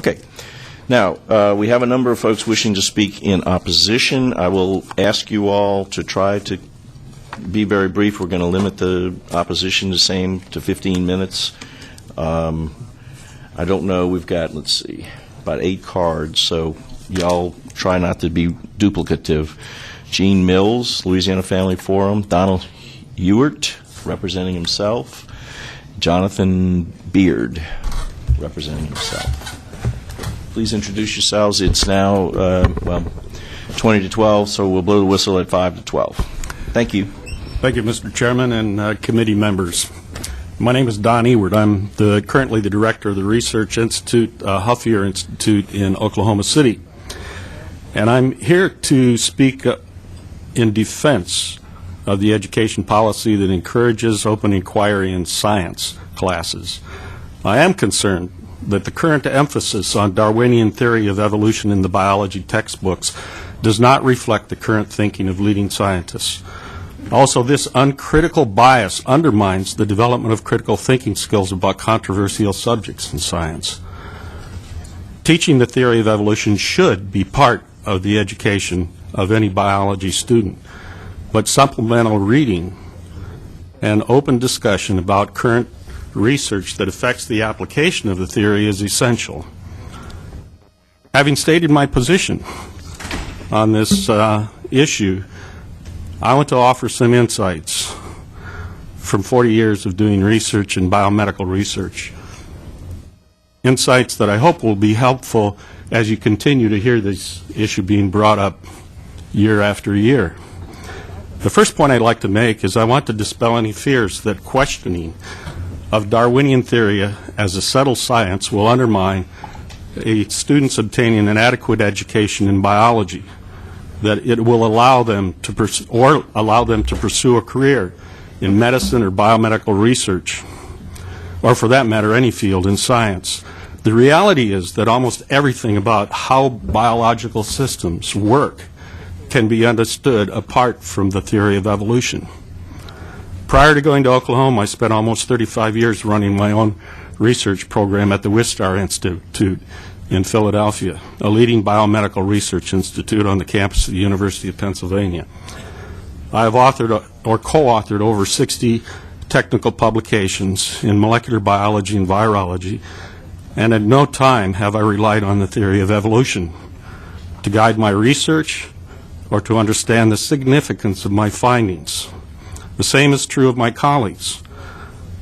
Okay. Now, we have a number of folks wishing to speak in opposition. I will ask you all to try to be very brief. We're going to limit the opposition to 15 minutes. I don't know. We've got, let's see, about 8 cards, so y'all try not to be duplicative. Gene Mills, Louisiana Family Forum. Donald Ewart, representing himself. Jonathan Beard, representing himself. Please introduce yourselves. It's now, 20 to 12, so we'll blow the whistle at 5 to 12. Thank you. Thank you, Mr. Chairman and committee members. My name is Don Ewart. I'm currently the director of the Research Institute, Huffier Institute in Oklahoma City. And I'm here to speak in defense of the education policy that encourages open inquiry in science classes. I am concerned that the current emphasis on Darwinian theory of evolution in the biology textbooks does not reflect the current thinking of leading scientists. Also, this uncritical bias undermines the development of critical thinking skills about controversial subjects in science. Teaching the theory of evolution should be part of the education of any biology student, but supplemental reading and open discussion about current research that affects the application of the theory is essential. Having stated my position on this issue, I want to offer some insights from 40 years of doing research in biomedical research. Insights that I hope will be helpful as you continue to hear this issue being brought up year after year. The first point I'd like to make is I want to dispel any fears that questioning of Darwinian theory as a settled science will undermine a student's obtaining an adequate education in biology, that it will allow them to pursue a career in medicine or biomedical research, or for that matter, any field in science. The reality is that almost everything about how biological systems work can be understood apart from the theory of evolution. Prior to going to Oklahoma, I spent almost 35 years running my own research program at the Wistar Institute in Philadelphia, a leading biomedical research institute on the campus of the University of Pennsylvania. I have authored or co-authored over 60 technical publications in molecular biology and virology, and at no time have I relied on the theory of evolution to guide my research or to understand the significance of my findings. The same is true of my colleagues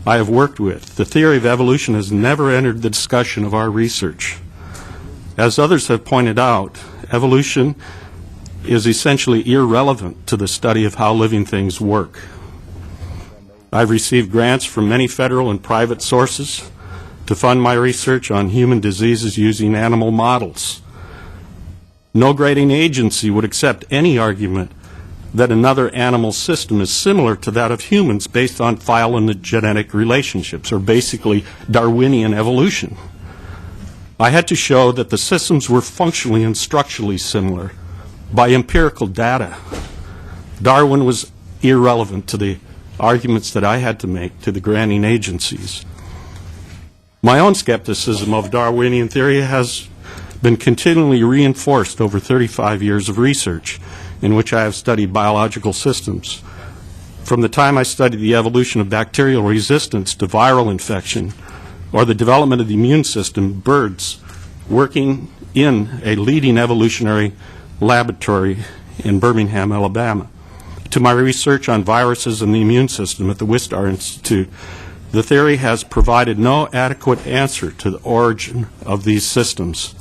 I have worked with. The theory of evolution has never entered the discussion of our research. As others have pointed out, evolution is essentially irrelevant to the study of how living things work. I've received grants from many federal and private sources to fund my research on human diseases using animal models. No grading agency would accept any argument that another animal system is similar to that of humans based on phylogenetic relationships, or basically Darwinian evolution. I had to show that the systems were functionally and structurally similar by empirical data. Darwin was irrelevant to the arguments that I had to make to the granting agencies. My own skepticism of Darwinian theory has been continually reinforced over 35 years of research in which I have studied biological systems. From the time I studied the evolution of bacterial resistance to viral infection, or the development of the immune system, birds working in a leading evolutionary laboratory in Birmingham, Alabama, to my research on viruses and the immune system at the Wistar Institute, the theory has provided no adequate answer to the origin of these systems.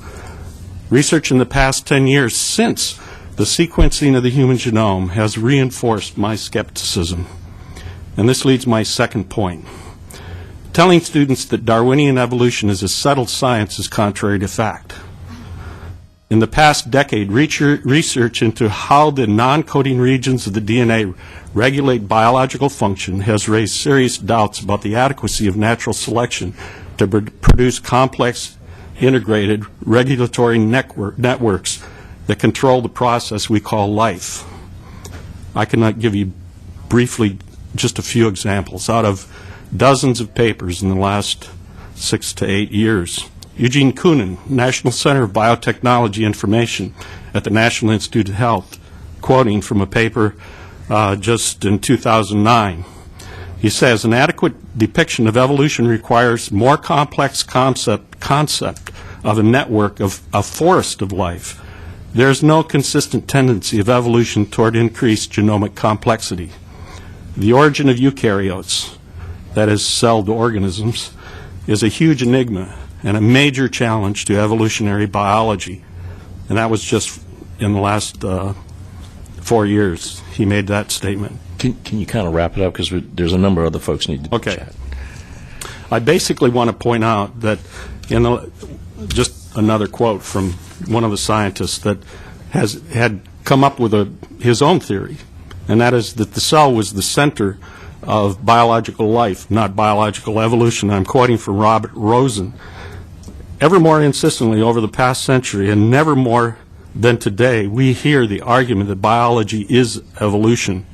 Research in the past 10 years since the sequencing of the human genome has reinforced my skepticism. And this leads my second point. Telling students that Darwinian evolution is a settled science is contrary to fact. In the past decade, research into how the non-coding regions of the DNA regulate biological function has raised serious doubts about the adequacy of natural selection to produce complex, integrated regulatory networks that control the process we call life. I cannot give you briefly just a few examples out of dozens of papers in the last 6 to 8 years Eugene Koonin, National Center of Biotechnology Information at the National Institute of Health, quoting from a paper just in 2009. He says, an adequate depiction of evolution requires more complex concept of a network of a forest of life. There is no consistent tendency of evolution toward increased genomic complexity. The origin of eukaryotes, that is, celled organisms, is a huge enigma and a major challenge to evolutionary biology. And that was just in the last 4 years he made that statement. Can you kind of wrap it up, because there's a number of other folks need to chat. I basically want to point out that just another quote from one of the scientists that had come up with his own theory, and that is that the cell was the center of biological life, not biological evolution. I'm quoting from Robert Rosen. Ever more insistently over the past century, and never more than today, we hear the argument that biology is evolution.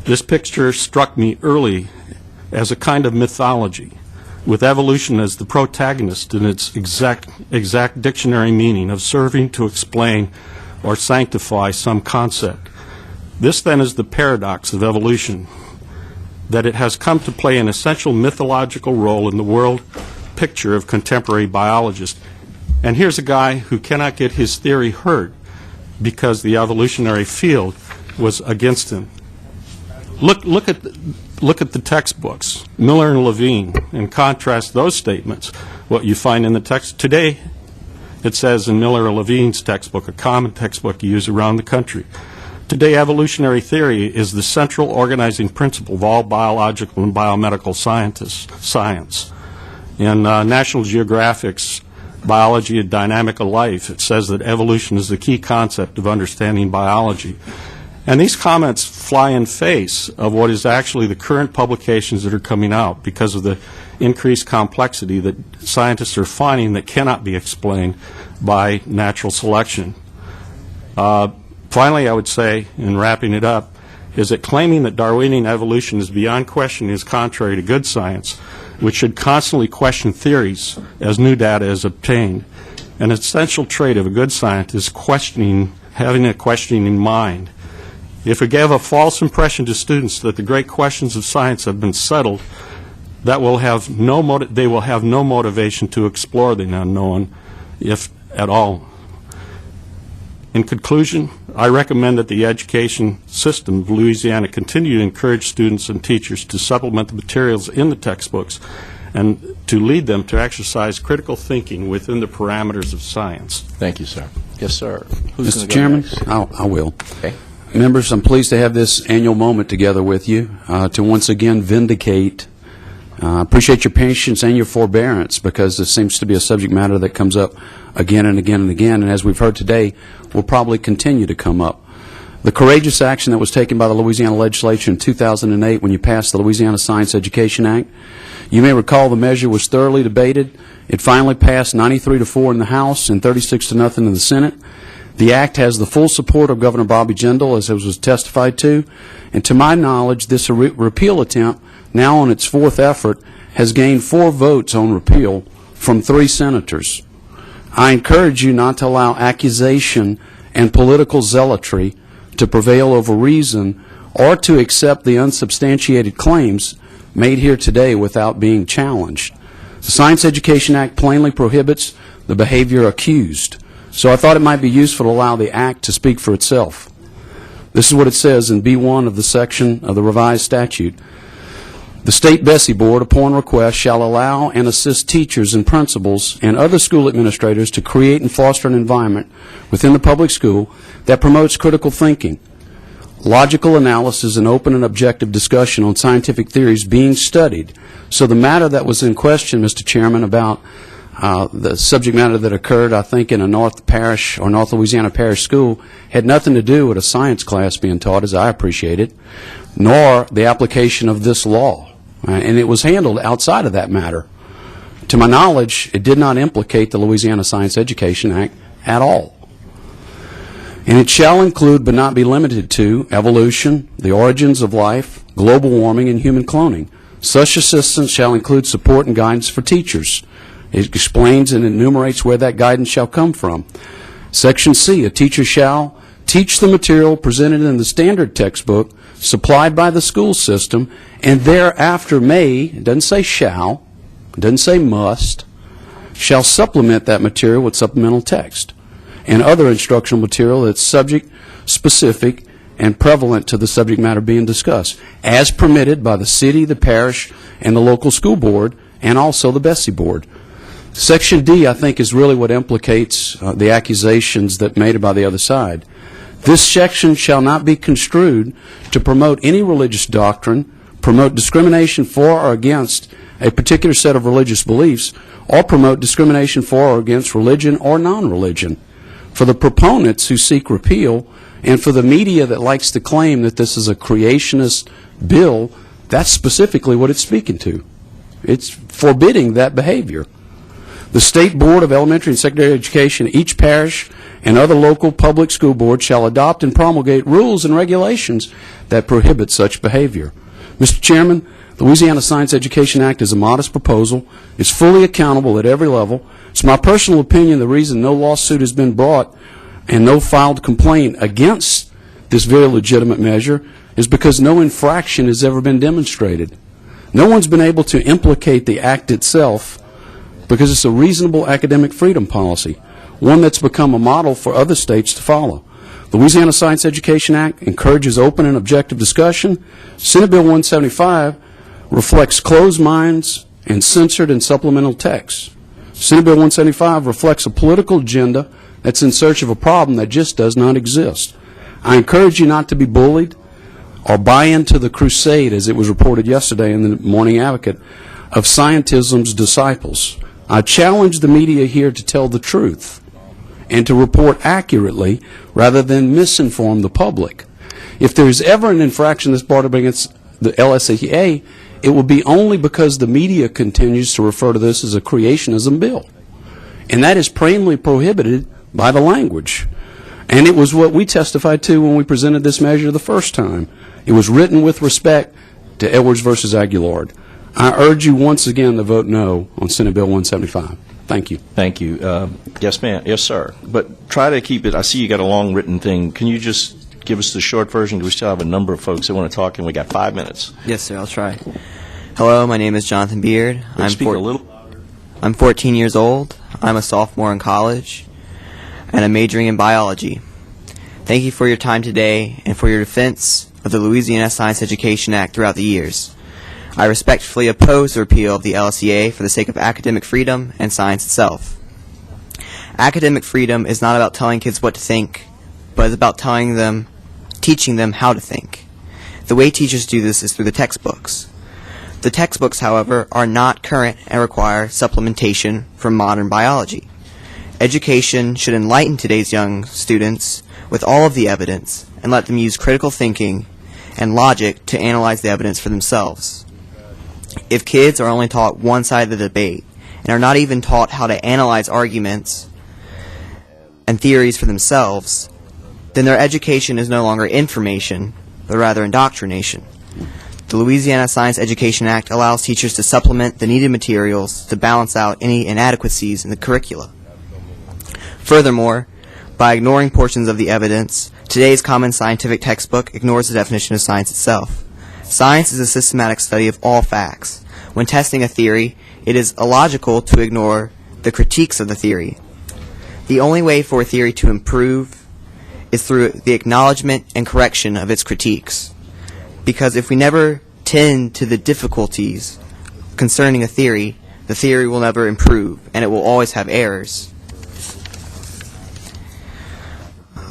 This picture struck me early as a kind of mythology, with evolution as the protagonist in its exact dictionary meaning of serving to explain or sanctify some concept. This, then, is the paradox of evolution, that it has come to play an essential mythological role in the world picture of contemporary biologists. And here's a guy who cannot get his theory heard because the evolutionary field was against him. Look at the textbooks, Miller and Levine, and contrast those statements, what you find in the text. Today, it says in Miller and Levine's textbook, a common textbook you use around the country, today evolutionary theory is the central organizing principle of all biological and biomedical science. In National Geographic's Biology and Dynamic of Life, it says that evolution is the key concept of understanding biology. And these comments fly in face of what is actually the current publications that are coming out because of the increased complexity that scientists are finding that cannot be explained by natural selection. Finally, I would say, in wrapping it up, is that claiming that Darwinian evolution is beyond question is contrary to good science, which should constantly question theories as new data is obtained. An essential trait of a good scientist is having a questioning mind. If we give a false impression to students that the great questions of science have been settled, they will have no motivation to explore the unknown, if at all. In conclusion, I recommend that the education system of Louisiana continue to encourage students and teachers to supplement the materials in the textbooks and to lead them to exercise critical thinking within the parameters of science. Thank you, sir. Yes, sir. Mr. Chairman, I will. Okay. Members, I'm pleased to have this annual moment together with you to once again vindicate. Appreciate your patience and your forbearance, because this seems to be a subject matter that comes up again and again and again, and as we've heard today, will probably continue to come up. The courageous action that was taken by the Louisiana Legislature in 2008 when you passed the Louisiana Science Education Act, you may recall the measure was thoroughly debated. It finally passed 93-4 in the House and 36-0 in the Senate. The act has the full support of Governor Bobby Jindal, as it was testified to, and to my knowledge, this repeal attempt, now on its fourth effort, has gained 4 votes on repeal from 3 senators. I encourage you not to allow accusation and political zealotry to prevail over reason, or to accept the unsubstantiated claims made here today without being challenged. The Science Education Act plainly prohibits the behavior accused, so I thought it might be useful to allow the Act to speak for itself. This is what it says in B1 of the section of the revised statute. The State Bessie Board, upon request, shall allow and assist teachers and principals and other school administrators to create and foster an environment within the public school that promotes critical thinking, logical analysis, and open and objective discussion on scientific theories being studied. So the matter that was in question, Mr. Chairman, about the subject matter that occurred, I think, in a North Louisiana Parish school had nothing to do with a science class being taught, as I appreciate it, nor the application of this law. And it was handled outside of that matter. To my knowledge, it did not implicate the Louisiana Science Education Act at all. And it shall include, but not be limited to, evolution, the origins of life, global warming, and human cloning. Such assistance shall include support and guidance for teachers It explains and enumerates where that guidance shall come from. Section C, a teacher shall teach the material presented in the standard textbook supplied by the school system, and thereafter may, it doesn't say shall, it doesn't say must, shall supplement that material with supplemental text and other instructional material that's subject, specific, and prevalent to the subject matter being discussed, as permitted by the city, the parish, and the local school board, and also the Bessie board. Section D, I think, is really what implicates the accusations that made by the other side. This section shall not be construed to promote any religious doctrine, promote discrimination for or against a particular set of religious beliefs, or promote discrimination for or against religion or non-religion. For the proponents who seek repeal, and for the media that likes to claim that this is a creationist bill, that's specifically what it's speaking to. It's forbidding that behavior. The State Board of Elementary and Secondary Education, each parish, and other local public school boards shall adopt and promulgate rules and regulations that prohibit such behavior. Mr. Chairman, the Louisiana Science Education Act is a modest proposal. It's fully accountable at every level. It's my personal opinion the reason no lawsuit has been brought and no filed complaint against this very legitimate measure is because no infraction has ever been demonstrated. No one's been able to implicate the act itself because it's a reasonable academic freedom policy, one that's become a model for other states to follow. The Louisiana Science Education Act encourages open and objective discussion. Senate Bill 175 reflects closed minds and censored and supplemental texts. Senate Bill 175 reflects a political agenda that's in search of a problem that just does not exist. I encourage you not to be bullied or buy into the crusade, as it was reported yesterday in the Morning Advocate, of scientism's disciples. I challenge the media here to tell the truth and to report accurately rather than misinform the public. If there is ever an infraction that's brought up against the LSEA, it will be only because the media continues to refer to this as a creationism bill. And that is plainly prohibited by the language. And it was what we testified to when we presented this measure the first time. It was written with respect to Edwards versus Aguillard. I urge you once again to vote no on Senate Bill 175. Thank you. Thank you. Yes, ma'am. Yes, sir. But try to keep it. I see you got a long written thing. Can you just give us the short version? We still have a number of folks that want to talk, and we got 5 minutes. Yes, sir. I'll try. Hello, my name is Jonathan Beard. Speak a little louder. I'm 14 years old. I'm a sophomore in college, and I'm majoring in biology. Thank you for your time today and for your defense of the Louisiana Science Education Act throughout the years. I respectfully oppose the repeal of the LSEA for the sake of academic freedom and science itself. Academic freedom is not about telling kids what to think, but it's about teaching them how to think. The way teachers do this is through the textbooks. The textbooks, however, are not current and require supplementation from modern biology. Education should enlighten today's young students with all of the evidence and let them use critical thinking and logic to analyze the evidence for themselves. If kids are only taught one side of the debate and are not even taught how to analyze arguments and theories for themselves, then their education is no longer information, but rather indoctrination. The Louisiana Science Education Act allows teachers to supplement the needed materials to balance out any inadequacies in the curricula. Furthermore, by ignoring portions of the evidence, today's common scientific textbook ignores the definition of science itself. Science is a systematic study of all facts. When testing a theory, it is illogical to ignore the critiques of the theory. The only way for a theory to improve is through the acknowledgement and correction of its critiques. Because if we never tend to the difficulties concerning a theory, the theory will never improve, and it will always have errors.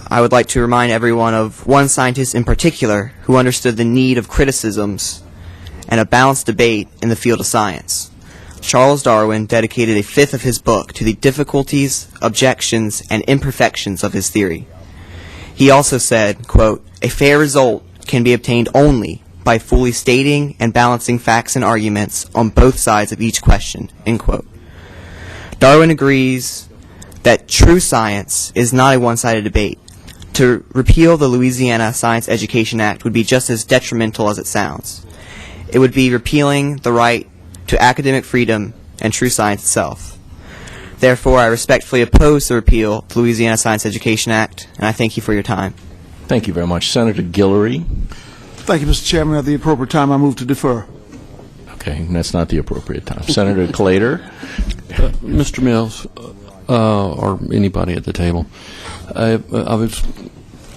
I would like to remind everyone of one scientist in particular who understood the need of criticisms and a balanced debate in the field of science. Charles Darwin dedicated a fifth of his book to the difficulties, objections, and imperfections of his theory. He also said, quote, "A fair result can be obtained only by fully stating and balancing facts and arguments on both sides of each question," end quote. Darwin agrees that true science is not a one-sided debate. To repeal the Louisiana Science Education Act would be just as detrimental as it sounds. It would be repealing the right to academic freedom and true science itself. Therefore, I respectfully oppose the repeal of the Louisiana Science Education Act, and I thank you for your time. Thank you very much. Senator Guillory. Thank you, Mr. Chairman. At the appropriate time, I move to defer. Okay, that's not the appropriate time. Senator Clater. Mr. Mills, or anybody at the table, I was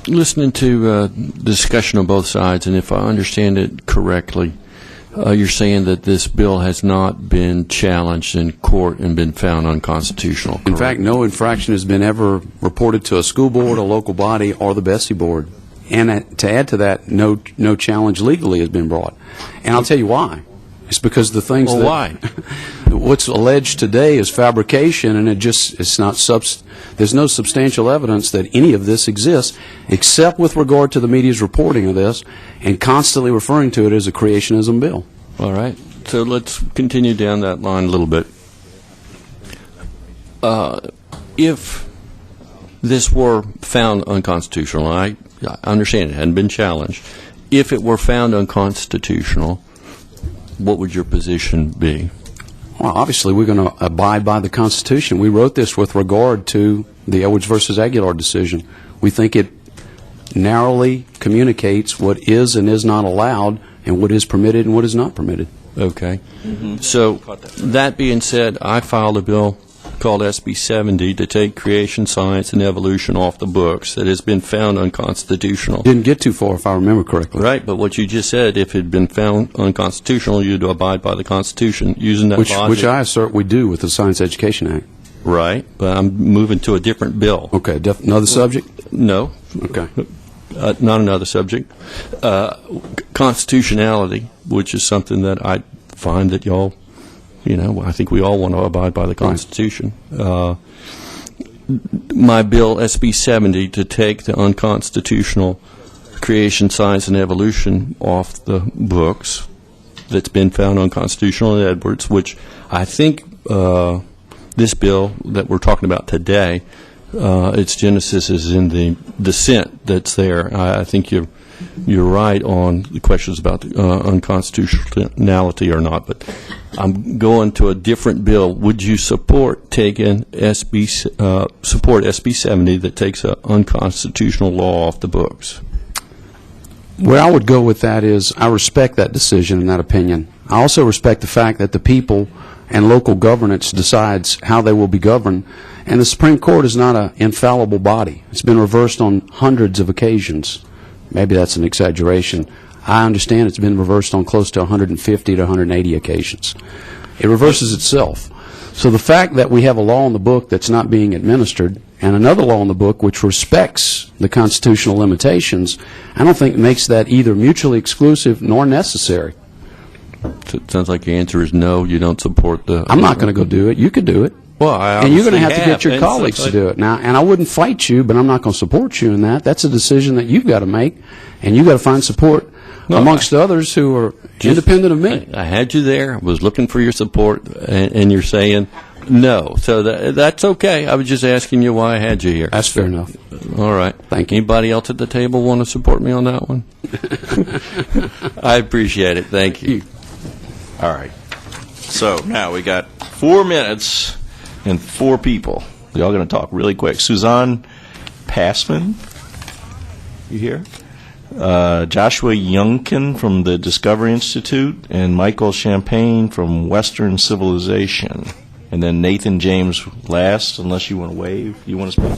listening to discussion on both sides, and if I understand it correctly, you're saying that this bill has not been challenged in court and been found unconstitutional. In fact, no infraction has been ever reported to a school board, a local body, or the Bessie board. And to add to that, no challenge legally has been brought. And I'll tell you why. It's because the things Well, that why? what's alleged today is fabrication, and it's not there's no substantial evidence that any of this exists, except with regard to the media's reporting of this and constantly referring to it as a creationism bill. All right. So let's continue down that line a little bit. If this were found unconstitutional, I understand it hadn't been challenged. If it were found unconstitutional, what would your position be? Well, obviously, we're going to abide by the Constitution. We wrote this with regard to the Edwards versus Aguilar decision. We think it narrowly communicates what is and is not allowed and what is permitted and what is not permitted. Okay. So that being said, I filed a bill called SB 70 to take creation, science, and evolution off the books that has been found unconstitutional. Didn't get too far, if I remember correctly. Right, but what you just said, if it had been found unconstitutional, you'd abide by the Constitution using that logic. Which I assert we do with the Science Education Act. Right, but I'm moving to a different bill. Okay, another subject? No, Okay. not another subject. Constitutionality, which is something that I find that y'all, I think we all want to abide by the Constitution. My bill, SB 70, to take the unconstitutional creation, science, and evolution off the books that's been found unconstitutional in Edwards, which I think this bill that we're talking about today, its genesis is in the dissent that's there. I think you're right on the questions about unconstitutionality or not, but I'm going to a different bill. Would you support taking support SB 70 that takes an unconstitutional law off the books? Where I would go with that is I respect that decision and that opinion. I also respect the fact that the people and local governance decides how they will be governed, and the Supreme Court is not an infallible body. It's been reversed on hundreds of occasions. Maybe that's an exaggeration. I understand it's been reversed on close to 150 to 180 occasions. It reverses itself. So the fact that we have a law in the book that's not being administered and another law in the book which respects the constitutional limitations, I don't think makes that either mutually exclusive nor necessary. So it sounds like your answer is no, you don't support the... I'm not going to go do it. You could do it. Well, and you're going to have to get your colleagues to do it. Now, and I wouldn't fight you, but I'm not going to support you in that. That's a decision that you've got to make, and you've got to find support amongst others who are independent of me. I had you there, was looking for your support, and you're saying no. So that's okay. I was just asking you why I had you here. That's fair enough. All right. Thank you. Anybody else at the table want to support me on that one? I appreciate it. Thank you. All right. So now we got 4 minutes and 4 people. They're all going to talk really quick. Suzanne Passman, you here? Joshua Youngkin from the Discovery Institute, and Michael Champagne from Western Civilization. And then Nathan James last, unless you want to wave. You want to speak?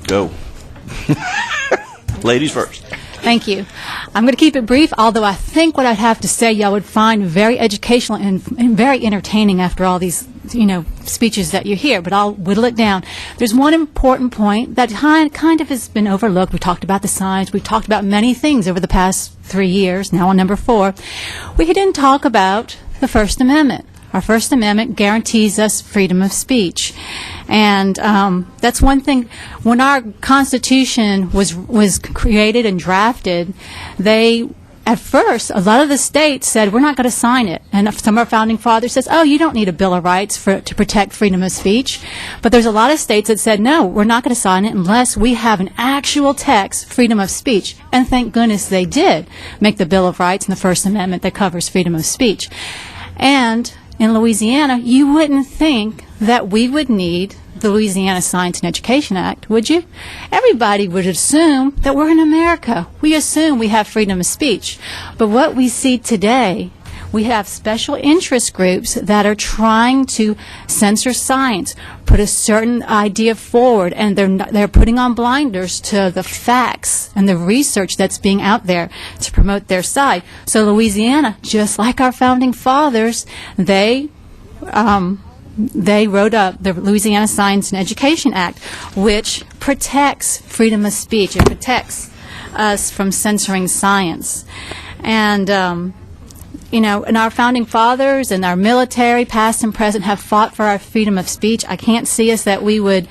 Go. Ladies first. Thank you. I'm going to keep it brief, although I think what I'd have to say y'all would find very educational and very entertaining after all these, speeches that you hear, but I'll whittle it down. There's one important point that kind of has been overlooked. We talked about the science. We've talked about many things over the past 3 years, now on number 4. We didn't talk about the First Amendment. Our First Amendment guarantees us freedom of speech. And that's one thing. When our Constitution was created and drafted, at first, a lot of the states said, we're not going to sign it. And some of our founding fathers says, oh, you don't need a Bill of Rights to protect freedom of speech. But there's a lot of states that said, no, we're not going to sign it unless we have an actual text, freedom of speech. And thank goodness they did make the Bill of Rights and the First Amendment that covers freedom of speech. And in Louisiana, you wouldn't think that we would need the Louisiana Science and Education Act, would you? Everybody would assume that we're in America. We assume we have freedom of speech. But what we see today, we have special interest groups that are trying to censor science, put a certain idea forward, and they're putting on blinders to the facts and the research that's being out there to promote their side. So Louisiana, just like our founding fathers, they wrote up the Louisiana Science and Education Act, which protects freedom of speech. It protects us from censoring science. And and our founding fathers and our military, past and present, have fought for our freedom of speech. I can't see us that we would,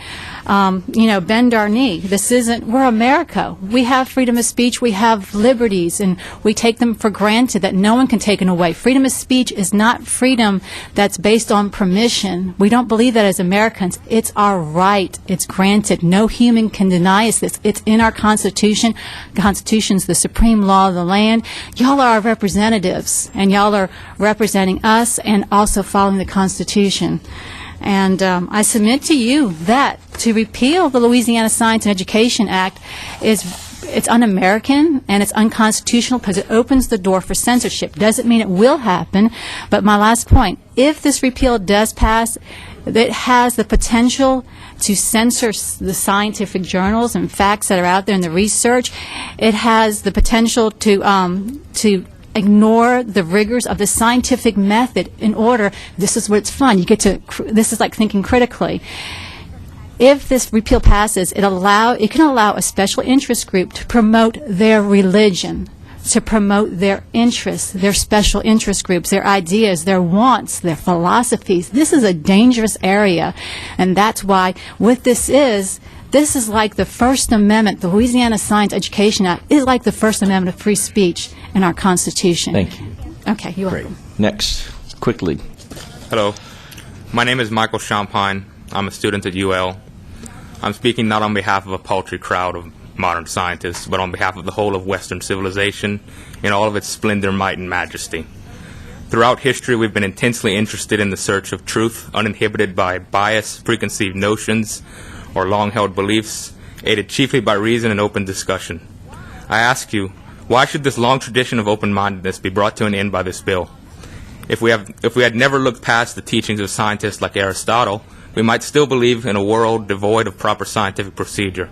bend our knee. We're America. We have freedom of speech. We have liberties, and we take them for granted that no one can take them away. Freedom of speech is not freedom that's based on permission. We don't believe that as Americans. It's our right. It's granted. No human can deny us this. It's in our Constitution. The Constitution's the supreme law of the land. Y'all are our representatives, and y'all are representing us and also following the Constitution. And I submit to you that to repeal the Louisiana Science and Education Act it's un-American and it's unconstitutional because it opens the door for censorship. Doesn't mean it will happen, but my last point, if this repeal does pass, it has the potential to censor the scientific journals and facts that are out there in the research. It has the potential to ignore the rigors of the scientific method in order, this is where it's fun, this is like thinking critically. If this repeal passes, it can allow a special interest group to promote their religion, to promote their interests, their special interest groups, their ideas, their wants, their philosophies. This is a dangerous area, and that's why what this is like the First Amendment. The Louisiana Science Education Act is like the First Amendment of free speech in our Constitution. Thank you. Okay, you're Great. welcome. Next, quickly. Hello. My name is Michael Champagne. I'm a student at UL. I'm speaking not on behalf of a paltry crowd of modern scientists, but on behalf of the whole of Western civilization in all of its splendor, might, and majesty. Throughout history, we've been intensely interested in the search of truth, uninhibited by bias, preconceived notions, or long-held beliefs, aided chiefly by reason and open discussion. I ask you, why should this long tradition of open-mindedness be brought to an end by this bill? If we had never looked past the teachings of scientists like Aristotle, we might still believe in a world devoid of proper scientific procedure.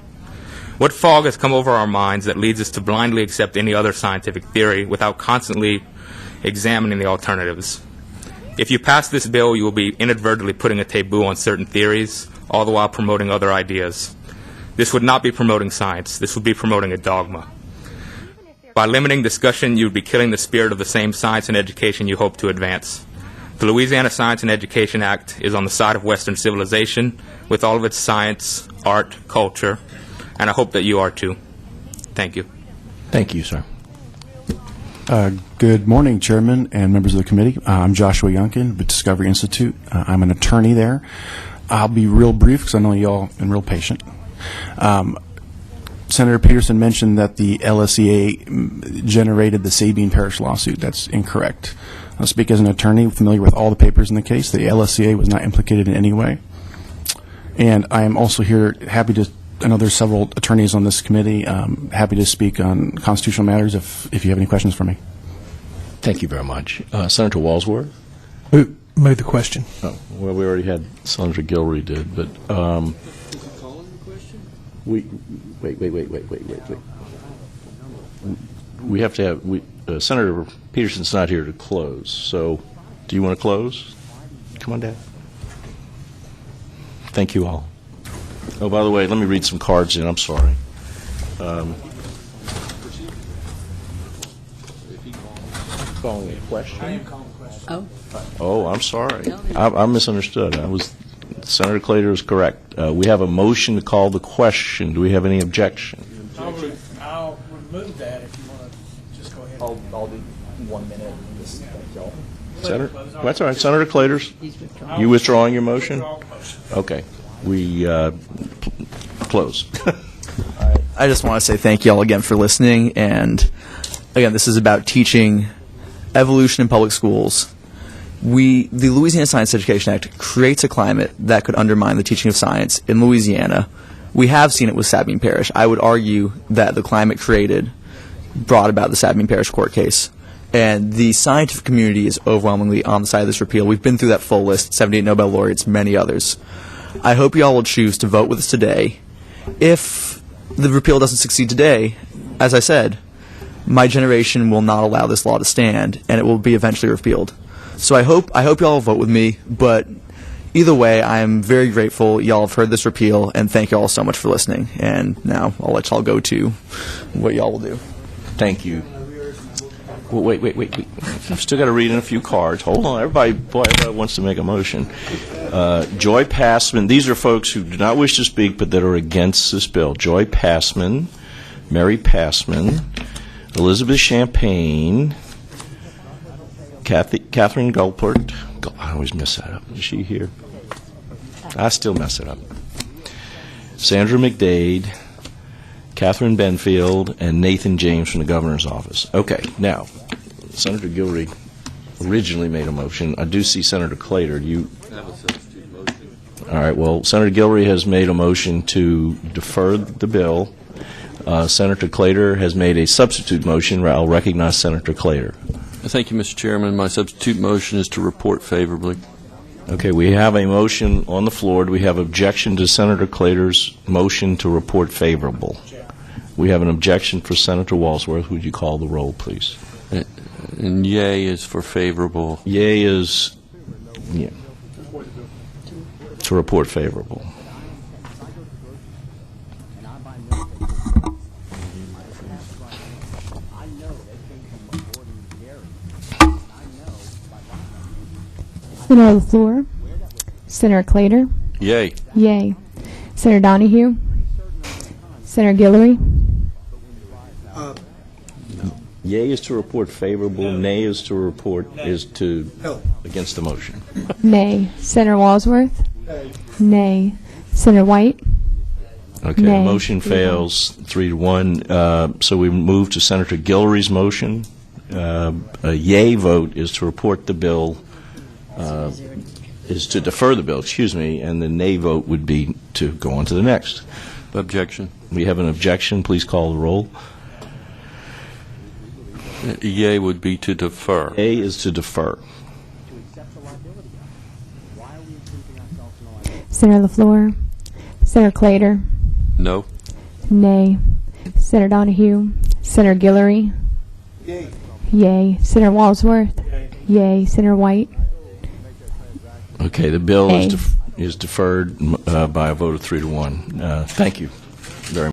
What fog has come over our minds that leads us to blindly accept any other scientific theory without constantly examining the alternatives? If you pass this bill, you will be inadvertently putting a taboo on certain theories, all the while promoting other ideas. This would not be promoting science. This would be promoting a dogma. By limiting discussion, you would be killing the spirit of the same science and education you hope to advance. The Louisiana Science and Education Act is on the side of Western civilization with all of its science, art, culture, and I hope that you are too. Thank you. Thank you, sir. Good morning, Chairman and members of the committee. I'm Joshua Youngkin with Discovery Institute. I'm an attorney there. I'll be real brief because I know you all been real patient. Senator Peterson mentioned that the LSEA generated the Sabine Parish lawsuit. That's incorrect. I'll speak as an attorney familiar with all the papers in the case. The LSEA was not implicated in any way. And I am also here happy to, I know there's several attorneys on this committee, happy to speak on constitutional matters if you have any questions for me. Thank you very much. Senator Walsworth? Move the question. Oh, well, we already had Senator Guillory did, but wait. We have to have Senator Peterson's not here to close. So, do you want to close? Come on, Dad. Thank you all. Oh, by the way, let me read some cards in. I'm sorry. Calling a question? Oh, I'm sorry. I misunderstood. Senator Claytor is correct. We have a motion to call the question. Do we have any objection? I'll remove that if you want to just go ahead. I'll do 1 minute. Thank y'all. Senator, that's all right. Senator Claytor's. You withdrawing your motion? Okay. We close. All right. I just want to say thank you all again for listening. And again, this is about teaching evolution in public schools. The Louisiana Science Education Act creates a climate that could undermine the teaching of science in Louisiana. We have seen it with Sabine Parish. I would argue that the climate created brought about the Sabine Parish court case. And the scientific community is overwhelmingly on the side of this repeal. We've been through that full list, 78 Nobel laureates, many others. I hope you all will choose to vote with us today. If the repeal doesn't succeed today, as I said, my generation will not allow this law to stand, and it will be eventually repealed. So I hope y'all will vote with me, but either way, I am very grateful y'all have heard this repeal, and thank y'all so much for listening. And now I'll let y'all go to what y'all will do. Thank you. Well, wait. I've still got to read in a few cards. Hold on, everybody wants to make a motion. Joy Passman, these are folks who do not wish to speak but that are against this bill. Joy Passman, Mary Passman, Elizabeth Champagne, Catherine Gulpert. I always mess that up. Is she here? I still mess it up. Sandra McDade, Catherine Benfield, and Nathan James from the governor's office. Okay, now, Senator Guillory originally made a motion. I do see Senator Clater. Do you have a substitute motion? All right, well, Senator Guillory has made a motion to defer the bill. Senator Clater has made a substitute motion. I'll recognize Senator Clater. Thank you, Mr. Chairman. My substitute motion is to report favorably. Okay, we have a motion on the floor. Do we have objection to Senator Clater's motion to report favorable? We have an objection for Senator Walsworth. Would you call the roll, please? And yay is for favorable. Yay is to report favorable. Senator LaFleur, Senator Clater, Yay. yay. Senator Donahue, Senator Guillory, Yay is to report favorable. Nay is to report against the motion. nay. Senator Walsworth, nay. Senator White, Okay, the nay. motion fails 3-1. So we move to Senator Guillory's motion. A yay vote is to report the bill. Is to defer the bill, and the nay vote would be to go on to the next. Objection. We have an objection. Please call the roll. Yay would be to defer. A is to defer. Senator LaFleur, Senator Clater, No. nay. Senator Donahue, Senator Guillory, yay. Senator Walsworth, yay. Senator White, Okay, the bill is deferred by a vote of 3-1. Thank you.